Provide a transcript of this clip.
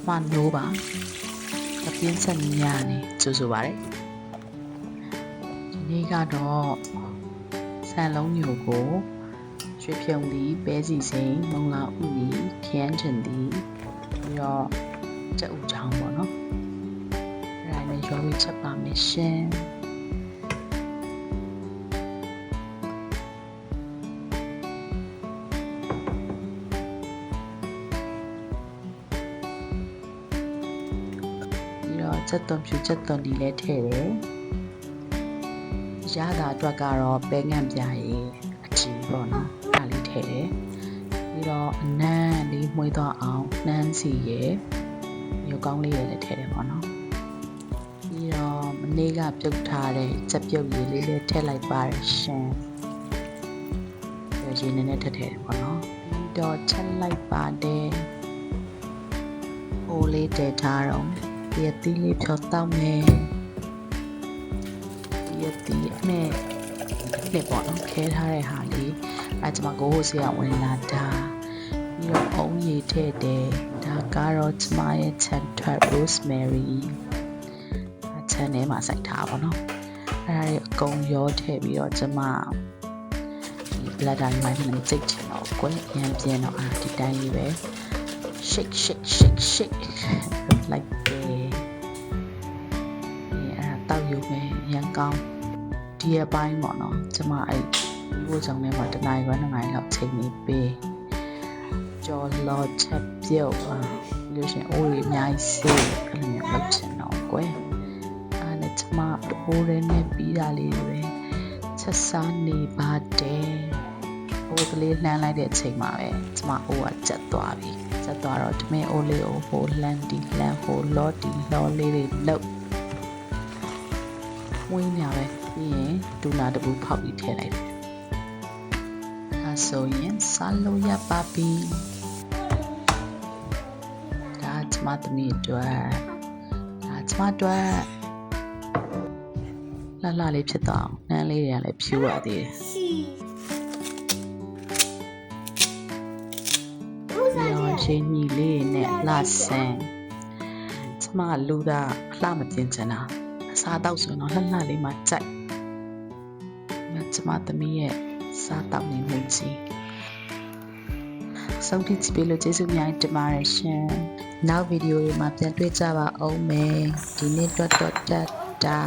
မနိုးပါအပြင်းဆက်ညနေကြိုဆိုပါရစေဒီနေ့ကတော့ဆန်လုံးညိုကိုရွှေဖြုံသည်ပဲစီစိန်မုံလာဥသည်ခရမ်းချင်သည်ပြီးတော့ကြက်ဥချောင်းပေါ့နော်အဲ့ဒါနဲ့ရွာဝေးချက်ပါမယ်ရှင်ချက်သွန်ဖြူချက်သွန်ဒီလည်းထည့်တယ်ရတာအတွက်ကတော့ပဲငံ့ပြာရည်အချီပေါ့နော်ဒါလေးထည့်တယ်ပြီးတော့အနံ့လေးမှုေးသွားအောင်နှမ်းစီရယ်ရုပ်ကောင်းလေးရယ်လည်းထည့်တယ်ပေါ့နော်ပြီးတော့မနေ့ကပြုတ်ထားတဲ့ချက်ပြုတ်ရည်လေးလည်းထည့်လိုက်ပါတယ်ရှင်ရည်နည်းနည်းထည့်တယ်ပေါ့နော်ပြီးတော့ချက်လိုက်ပါတယ်အိုးလေးတည်ထားတော့ဒီအသီးလေးဖြောတောက်မယ်ဒီအသီးနဲ့ပေါ့နော်ခဲထားတဲ့ဟာလေးအဲကျွန်မကိုဟိုစီကဝင်လာတာပြီးတော့အုံးရည်ထည့်တယ်ဒါကတော့ကျွန်မရဲ့ချန်ထွက် rosemary အချန်ထဲမှာစိုက်ထားပါတော့အဲဒါလေးအကုန်ရောထည့်ပြီးတော့ကျွန်မဒီ bladder မိုင်းနဲ့စိတ်ချင်တော့ကွယ်ရမ်းပြင်းတော့ဒီတိုင်းလေးပဲ shake shake shake shake likeတောက်ရုံနဲ့ရန်ကောင်းဒီအပိုင်းပေါ့နော်ကျွန်မအဲ့ဒီဘိုးကြောင့်ထဲမှာတနားရီ2နာရီလောက်ချိန်နေပေးကြော်လော်ချက်ပြုတ်ပြီးလို့ရှိရင်အိုးကြီးအများကြီးစေးအဲ့လိုမျိုးလုပ်ချင်တော့ကွယ်အဲ့နဲ့ကျွန်မအိုးရင်းနဲ့ပြီးတာလေးတွေချက်စားနေပါတယ်အိုးကလေးလှမ်းလိုက်တဲ့အချိန်မှာပဲကျွန်မအိုးကကျက်သွားပြီကျက်သွားတော့တမင်အိုးလေးကိုဟိုလှမ်းဒီလှမ်းဟိုလော်ဒီလော်လေးတွေလုပ်ဝင်းညာပဲပြီးရင်ဒူနာတပူဖောက်ပြီးထည့်လိုက်တယ်။ဒါဆိုရင်စားလို့ရပါပြီ။ဒါကျမသမီးအတွက်ဒါကျမအတွက်လှလှလေးဖြစ်တော့နှမ်းလေးတွေကလည်းဖြူရသေးတယ်။ရောရှင်ကြီးလေးနဲ့လှဆန်းကျမလူတာအလှမတင်ချင်တာအစားတောက်ဆိုတော့လှလှလေးမှကြိုက်ကျမသမီးရဲ့စားတောက်နေမှုကြီးဆုံးဖြတ်ကြည့်လို့ကျေးဇူးများတင်ပါတယ်ရှင်နောက်ဗီဒီယိုတွေမှာပြန်တွေ့ကြပါအောင်မယ်ဒီနေ့တော့တာ